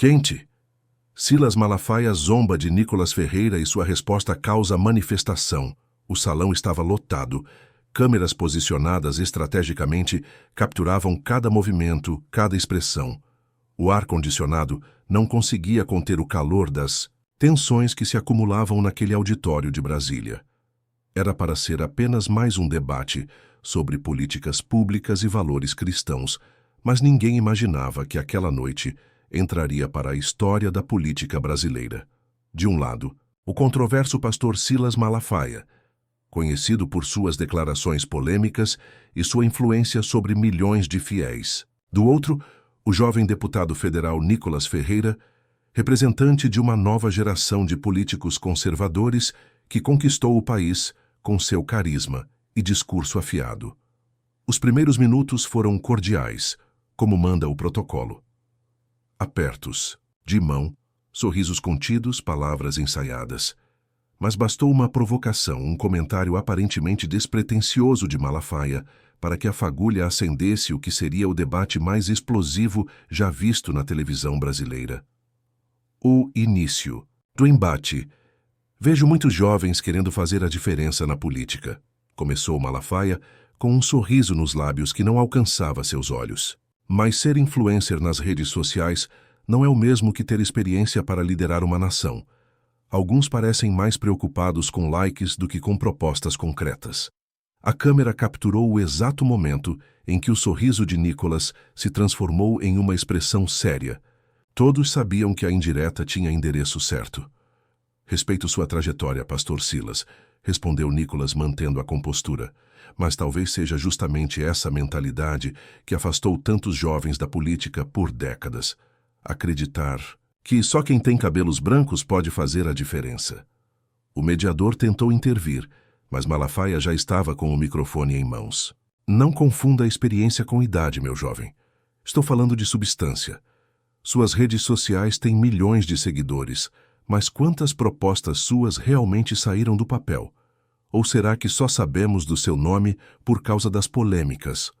Quente. Silas Malafaia zomba de Nicolas Ferreira e sua resposta causa manifestação. O salão estava lotado. Câmeras posicionadas estrategicamente capturavam cada movimento, cada expressão. O ar-condicionado não conseguia conter o calor das tensões que se acumulavam naquele auditório de Brasília. Era para ser apenas mais um debate sobre políticas públicas e valores cristãos, mas ninguém imaginava que aquela noite entraria para a história da política brasileira. De um lado, o controverso pastor Silas Malafaia, conhecido por suas declarações polêmicas e sua influência sobre milhões de fiéis. Do outro, o jovem deputado federal Nicolas Ferreira, representante de uma nova geração de políticos conservadores que conquistou o país com seu carisma e discurso afiado. Os primeiros minutos foram cordiais, como manda o protocolo. Apertos, de mão, sorrisos contidos, palavras ensaiadas. Mas bastou uma provocação, um comentário aparentemente despretensioso de Malafaia para que a fagulha acendesse o que seria o debate mais explosivo já visto na televisão brasileira. O início do embate. Vejo muitos jovens querendo fazer a diferença na política. Começou Malafaia com um sorriso nos lábios que não alcançava seus olhos. Mas ser influencer nas redes sociais não é o mesmo que ter experiência para liderar uma nação. Alguns parecem mais preocupados com likes do que com propostas concretas. A câmera capturou o exato momento em que o sorriso de Nicolas se transformou em uma expressão séria. Todos sabiam que a indireta tinha endereço certo. Respeito sua trajetória, pastor Silas, respondeu Nicolas mantendo a compostura. Mas talvez seja justamente essa mentalidade que afastou tantos jovens da política por décadas. Acreditar que só quem tem cabelos brancos pode fazer a diferença. O mediador tentou intervir, mas Malafaia já estava com o microfone em mãos. Não confunda a experiência com idade, meu jovem. Estou falando de substância. Suas redes sociais têm milhões de seguidores, mas quantas propostas suas realmente saíram do papel? Ou será que só sabemos do seu nome por causa das polêmicas?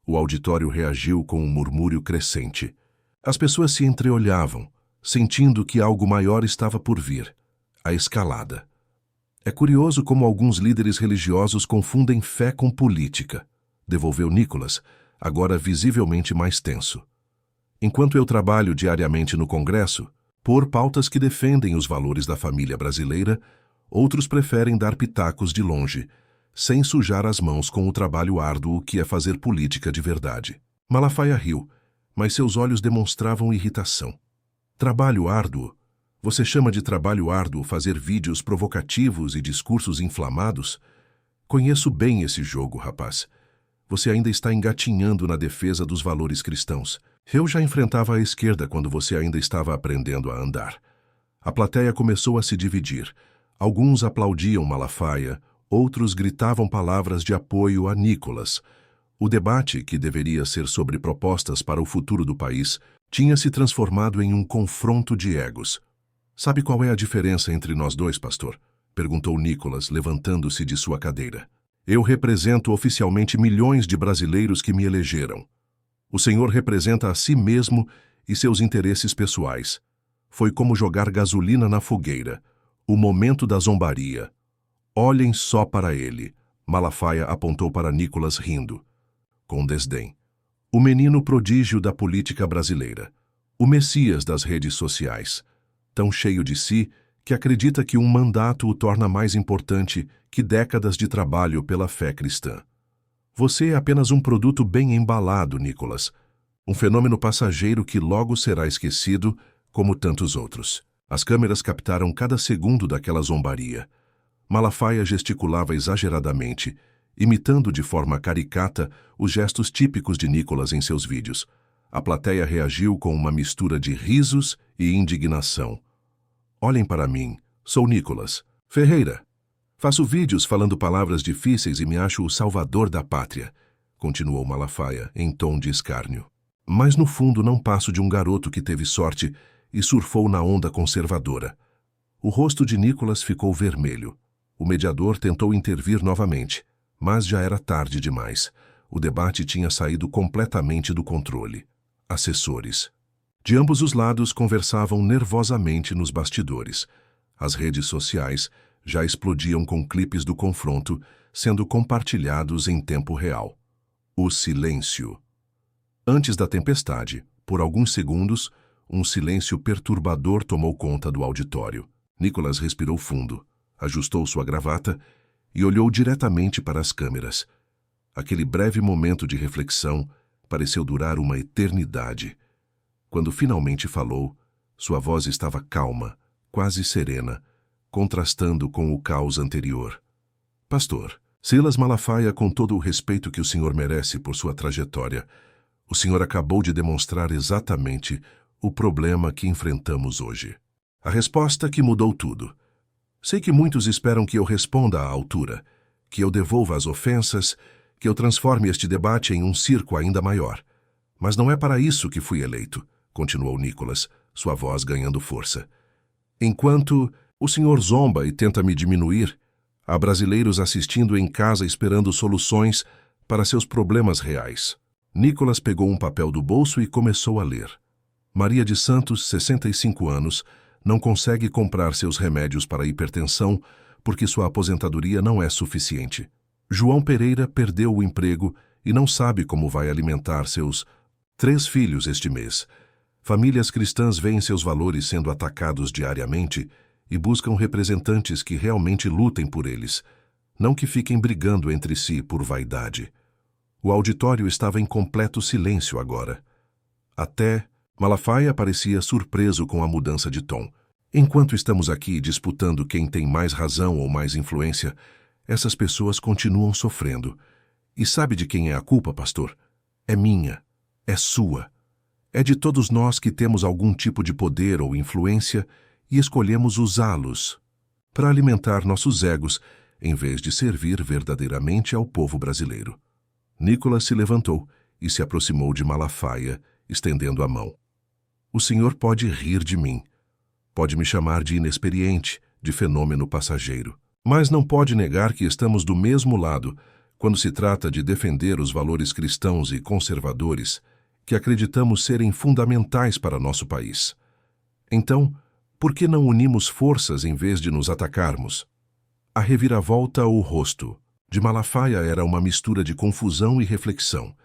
O auditório reagiu com um murmúrio crescente. As pessoas se entreolhavam, sentindo que algo maior estava por vir. A escalada. É curioso como alguns líderes religiosos confundem fé com política, devolveu Nicolas, agora visivelmente mais tenso. Enquanto eu trabalho diariamente no Congresso, por pautas que defendem os valores da família brasileira, outros preferem dar pitacos de longe, sem sujar as mãos com o trabalho árduo que é fazer política de verdade. Malafaia riu, mas seus olhos demonstravam irritação. Trabalho árduo? Você chama de trabalho árduo fazer vídeos provocativos e discursos inflamados? Conheço bem esse jogo, rapaz. Você ainda está engatinhando na defesa dos valores cristãos. Eu já enfrentava a esquerda quando você ainda estava aprendendo a andar. A plateia começou a se dividir. Alguns aplaudiam Malafaia, outros gritavam palavras de apoio a Nicolas. O debate, que deveria ser sobre propostas para o futuro do país, tinha se transformado em um confronto de egos. Sabe qual é a diferença entre nós dois, pastor? Perguntou Nicolas, levantando-se de sua cadeira. Eu represento oficialmente milhões de brasileiros que me elegeram. O senhor representa a si mesmo e seus interesses pessoais. Foi como jogar gasolina na fogueira. O momento da zombaria. Olhem só para ele. Malafaia apontou para Nicolas rindo. Com desdém. O menino prodígio da política brasileira. O messias das redes sociais. Tão cheio de si que acredita que um mandato o torna mais importante que décadas de trabalho pela fé cristã. Você é apenas um produto bem embalado, Nicolas. Um fenômeno passageiro que logo será esquecido, como tantos outros. As câmeras captaram cada segundo daquela zombaria. Malafaia gesticulava exageradamente, imitando de forma caricata os gestos típicos de Nicolas em seus vídeos. A plateia reagiu com uma mistura de risos e indignação. Olhem para mim, sou Nicolas Ferreira. Faço vídeos falando palavras difíceis e me acho o salvador da pátria, continuou Malafaia em tom de escárnio. Mas no fundo não passo de um garoto que teve sorte e surfou na onda conservadora. O rosto de Nicolas ficou vermelho. O mediador tentou intervir novamente, mas já era tarde demais. O debate tinha saído completamente do controle. Assessores. De ambos os lados conversavam nervosamente nos bastidores. As redes sociais já explodiam com clipes do confronto, sendo compartilhados em tempo real. O silêncio. Antes da tempestade, por alguns segundos, um silêncio perturbador tomou conta do auditório. Nicholas respirou fundo, ajustou sua gravata e olhou diretamente para as câmeras. Aquele breve momento de reflexão pareceu durar uma eternidade. Quando finalmente falou, sua voz estava calma, quase serena, contrastando com o caos anterior. Pastor, Silas Malafaia, com todo o respeito que o senhor merece por sua trajetória, o senhor acabou de demonstrar exatamente o problema que enfrentamos hoje. A resposta que mudou tudo. Sei que muitos esperam que eu responda à altura, que eu devolva as ofensas, que eu transforme este debate em um circo ainda maior. Mas não é para isso que fui eleito, continuou Nicholas, sua voz ganhando força. Enquanto o senhor zomba e tenta me diminuir, há brasileiros assistindo em casa esperando soluções para seus problemas reais. Nicholas pegou um papel do bolso e começou a ler. Maria de Santos, 65 anos, não consegue comprar seus remédios para a hipertensão porque sua aposentadoria não é suficiente. João Pereira perdeu o emprego e não sabe como vai alimentar seus 3 filhos este mês. Famílias cristãs veem seus valores sendo atacados diariamente e buscam representantes que realmente lutem por eles, não que fiquem brigando entre si por vaidade. O auditório estava em completo silêncio agora. Até Malafaia parecia surpreso com a mudança de tom. Enquanto estamos aqui disputando quem tem mais razão ou mais influência, essas pessoas continuam sofrendo. E sabe de quem é a culpa, pastor? É minha. É sua. É de todos nós que temos algum tipo de poder ou influência e escolhemos usá-los para alimentar nossos egos, em vez de servir verdadeiramente ao povo brasileiro. Nicholas se levantou e se aproximou de Malafaia, estendendo a mão. O senhor pode rir de mim. Pode me chamar de inexperiente, de fenômeno passageiro. Mas não pode negar que estamos do mesmo lado quando se trata de defender os valores cristãos e conservadores que acreditamos serem fundamentais para nosso país. Então, por que não unimos forças em vez de nos atacarmos? A reviravolta ao rosto de Malafaia era uma mistura de confusão e reflexão.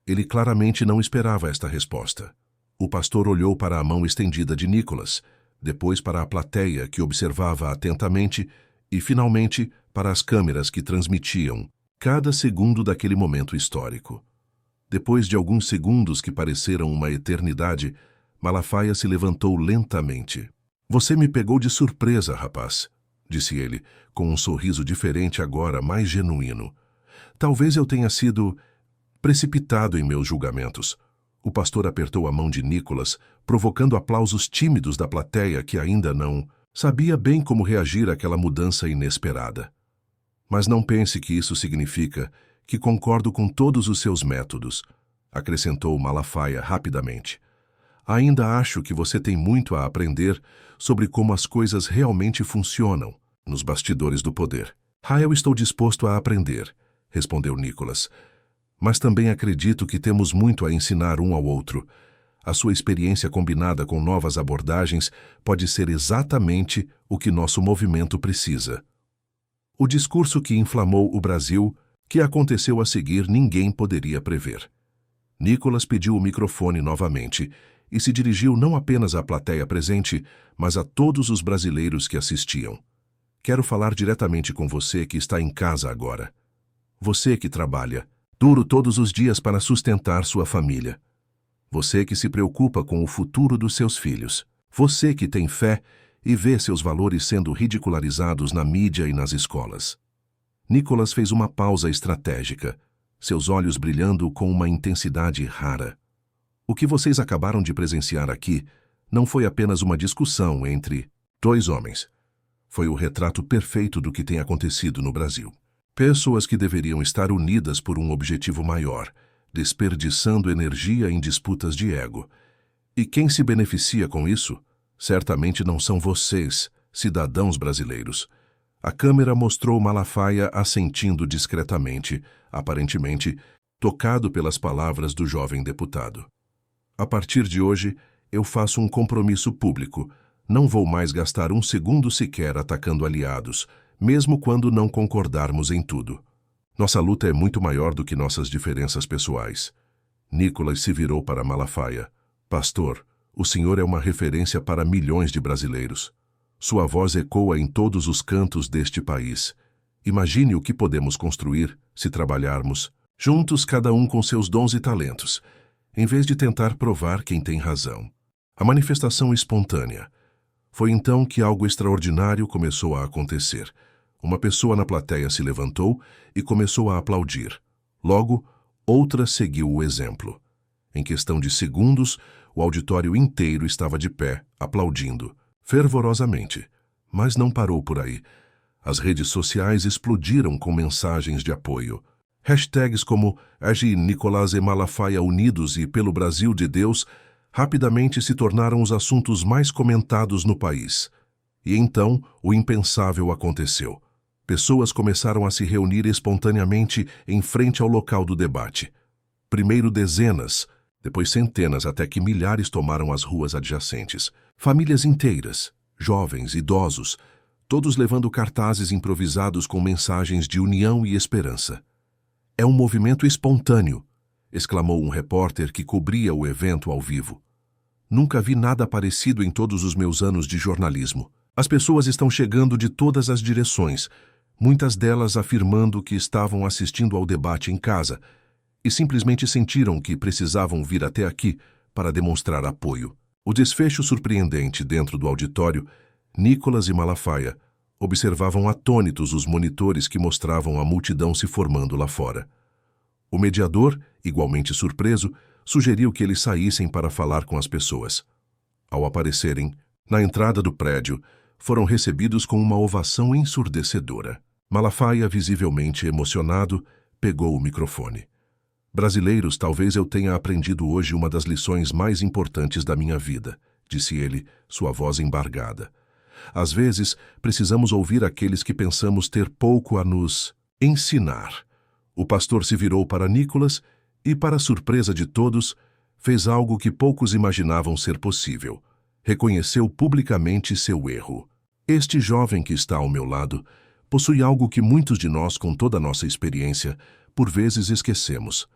Ele claramente não esperava esta resposta. O pastor olhou para a mão estendida de Nicholas, depois para a plateia que observava atentamente e, finalmente, para as câmeras que transmitiam cada segundo daquele momento histórico. Depois de alguns segundos que pareceram uma eternidade, Malafaia se levantou lentamente. Você me pegou de surpresa, rapaz, disse ele, com um sorriso diferente agora, mais genuíno. Talvez eu tenha sido precipitado em meus julgamentos. O pastor apertou a mão de Nicholas, provocando aplausos tímidos da plateia que ainda não sabia bem como reagir àquela mudança inesperada. Mas não pense que isso significa que concordo com todos os seus métodos, acrescentou Malafaia rapidamente. Ainda acho que você tem muito a aprender sobre como as coisas realmente funcionam nos bastidores do poder. Eu estou disposto a aprender, respondeu Nicholas. Mas também acredito que temos muito a ensinar um ao outro. A sua experiência combinada com novas abordagens pode ser exatamente o que nosso movimento precisa. O discurso que inflamou o Brasil, que aconteceu a seguir, ninguém poderia prever. Nicholas pediu o microfone novamente e se dirigiu não apenas à plateia presente, mas a todos os brasileiros que assistiam. Quero falar diretamente com você que está em casa agora. Você que trabalha duro todos os dias para sustentar sua família. Você que se preocupa com o futuro dos seus filhos. Você que tem fé e vê seus valores sendo ridicularizados na mídia e nas escolas. Nicholas fez uma pausa estratégica, seus olhos brilhando com uma intensidade rara. O que vocês acabaram de presenciar aqui não foi apenas uma discussão entre 2 homens. Foi o retrato perfeito do que tem acontecido no Brasil. Pessoas que deveriam estar unidas por um objetivo maior, desperdiçando energia em disputas de ego. E quem se beneficia com isso? Certamente não são vocês, cidadãos brasileiros. A câmera mostrou Malafaia assentindo discretamente, aparentemente tocado pelas palavras do jovem deputado. A partir de hoje, eu faço um compromisso público. Não vou mais gastar um segundo sequer atacando aliados, mesmo quando não concordarmos em tudo. Nossa luta é muito maior do que nossas diferenças pessoais. Nicholas se virou para Malafaia. Pastor, o senhor é uma referência para milhões de brasileiros. Sua voz ecoa em todos os cantos deste país. Imagine o que podemos construir se trabalharmos juntos, cada um com seus dons e talentos, em vez de tentar provar quem tem razão. A manifestação espontânea. Foi então que algo extraordinário começou a acontecer. Uma pessoa na plateia se levantou e começou a aplaudir. Logo, outra seguiu o exemplo. Em questão de segundos, o auditório inteiro estava de pé, aplaudindo, fervorosamente. Mas não parou por aí. As redes sociais explodiram com mensagens de apoio. Hashtags como Agi Nicolás e Malafaia Unidos e Pelo Brasil de Deus rapidamente se tornaram os assuntos mais comentados no país. E então, o impensável aconteceu. Pessoas começaram a se reunir espontaneamente em frente ao local do debate. Primeiro dezenas, depois centenas, até que milhares tomaram as ruas adjacentes. Famílias inteiras, jovens, idosos, todos levando cartazes improvisados com mensagens de união e esperança. É um movimento espontâneo, exclamou um repórter que cobria o evento ao vivo. Nunca vi nada parecido em todos os meus anos de jornalismo. As pessoas estão chegando de todas as direções, muitas delas afirmando que estavam assistindo ao debate em casa e simplesmente sentiram que precisavam vir até aqui para demonstrar apoio. O desfecho surpreendente dentro do auditório, Nicholas e Malafaia observavam atônitos os monitores que mostravam a multidão se formando lá fora. O mediador, igualmente surpreso, sugeriu que eles saíssem para falar com as pessoas. Ao aparecerem, na entrada do prédio, foram recebidos com uma ovação ensurdecedora. Malafaia, visivelmente emocionado, pegou o microfone. Brasileiros, talvez eu tenha aprendido hoje uma das lições mais importantes da minha vida, disse ele, sua voz embargada. Às vezes, precisamos ouvir aqueles que pensamos ter pouco a nos ensinar. O pastor se virou para Nicholas e, para a surpresa de todos, fez algo que poucos imaginavam ser possível. Reconheceu publicamente seu erro. Este jovem que está ao meu lado possui algo que muitos de nós, com toda a nossa experiência, por vezes esquecemos: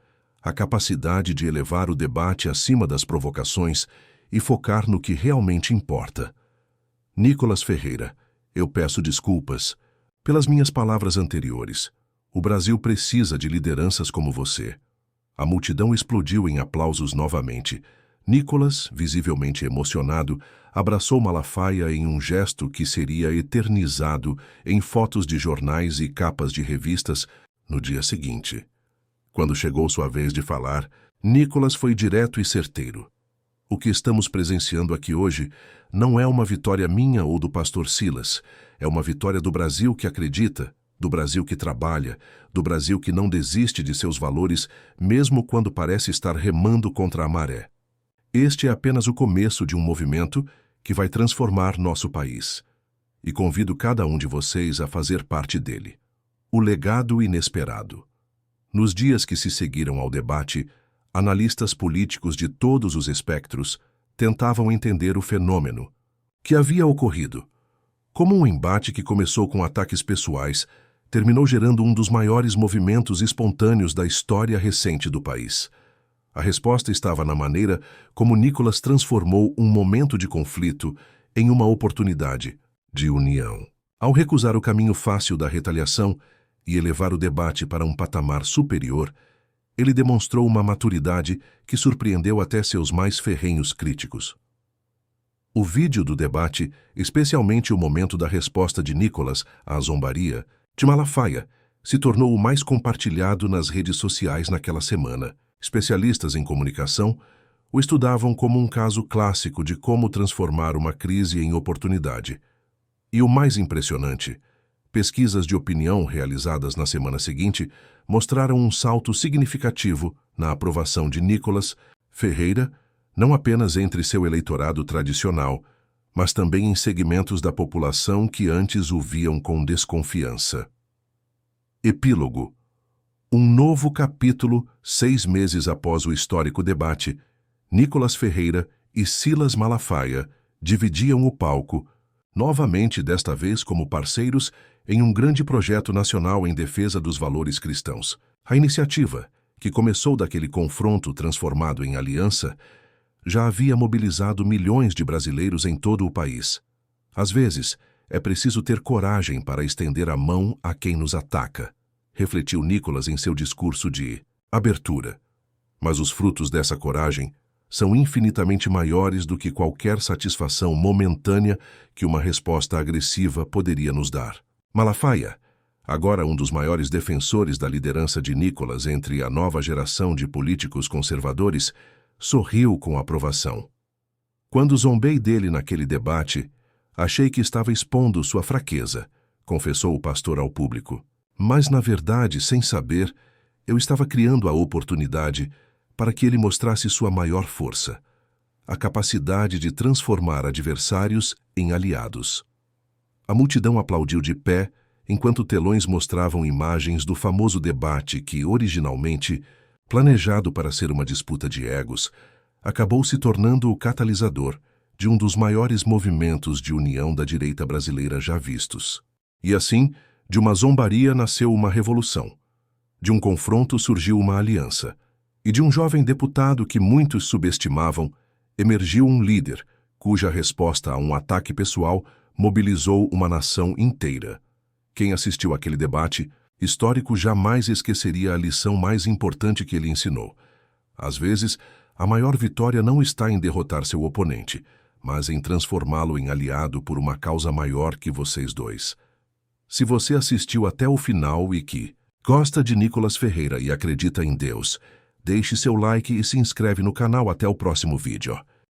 a capacidade de elevar o debate acima das provocações e focar no que realmente importa. Nicholas Ferreira, eu peço desculpas pelas minhas palavras anteriores. O Brasil precisa de lideranças como você. A multidão explodiu em aplausos novamente. Nicholas, visivelmente emocionado, abraçou Malafaia em um gesto que seria eternizado em fotos de jornais e capas de revistas no dia seguinte. Quando chegou sua vez de falar, Nicholas foi direto e certeiro. O que estamos presenciando aqui hoje não é uma vitória minha ou do pastor Silas, é uma vitória do Brasil que acredita, do Brasil que trabalha, do Brasil que não desiste de seus valores, mesmo quando parece estar remando contra a maré. Este é apenas o começo de um movimento que vai transformar nosso país. E convido cada um de vocês a fazer parte dele. O legado inesperado. Nos dias que se seguiram ao debate, analistas políticos de todos os espectros tentavam entender o fenômeno que havia ocorrido. Como um embate que começou com ataques pessoais, terminou gerando um dos maiores movimentos espontâneos da história recente do país. A resposta estava na maneira como Nicholas transformou um momento de conflito em uma oportunidade de união. Ao recusar o caminho fácil da retaliação e elevar o debate para um patamar superior, ele demonstrou uma maturidade que surpreendeu até seus mais ferrenhos críticos. O vídeo do debate, especialmente o momento da resposta de Nicholas à zombaria de Malafaia, se tornou o mais compartilhado nas redes sociais naquela semana. Especialistas em comunicação o estudavam como um caso clássico de como transformar uma crise em oportunidade. E o mais impressionante, pesquisas de opinião realizadas na semana seguinte mostraram um salto significativo na aprovação de Nicholas Ferreira, não apenas entre seu eleitorado tradicional, mas também em segmentos da população que antes o viam com desconfiança. Epílogo. Um novo capítulo, 6 meses após o histórico debate, Nicholas Ferreira e Silas Malafaia dividiam o palco, novamente desta vez como parceiros em um grande projeto nacional em defesa dos valores cristãos. A iniciativa, que começou daquele confronto transformado em aliança, já havia mobilizado milhões de brasileiros em todo o país. Às vezes, é preciso ter coragem para estender a mão a quem nos ataca, refletiu Nicolas em seu discurso de abertura. Mas os frutos dessa coragem são infinitamente maiores do que qualquer satisfação momentânea que uma resposta agressiva poderia nos dar. Malafaia, agora um dos maiores defensores da liderança de Nicolas entre a nova geração de políticos conservadores, sorriu com aprovação. Quando zombei dele naquele debate, achei que estava expondo sua fraqueza, confessou o pastor ao público. Mas, na verdade, sem saber, eu estava criando a oportunidade para que ele mostrasse sua maior força, a capacidade de transformar adversários em aliados. A multidão aplaudiu de pé enquanto telões mostravam imagens do famoso debate que, originalmente, planejado para ser uma disputa de egos, acabou se tornando o catalisador de um dos maiores movimentos de união da direita brasileira já vistos. E assim, de uma zombaria nasceu uma revolução. De um confronto surgiu uma aliança. E de um jovem deputado que muitos subestimavam, emergiu um líder, cuja resposta a um ataque pessoal mobilizou uma nação inteira. Quem assistiu àquele debate histórico jamais esqueceria a lição mais importante que ele ensinou. Às vezes, a maior vitória não está em derrotar seu oponente, mas em transformá-lo em aliado por uma causa maior que vocês dois. Se você assistiu até o final e que gosta de Nicolas Ferreira e acredita em Deus, deixe seu like e se inscreve no canal. Até o próximo vídeo.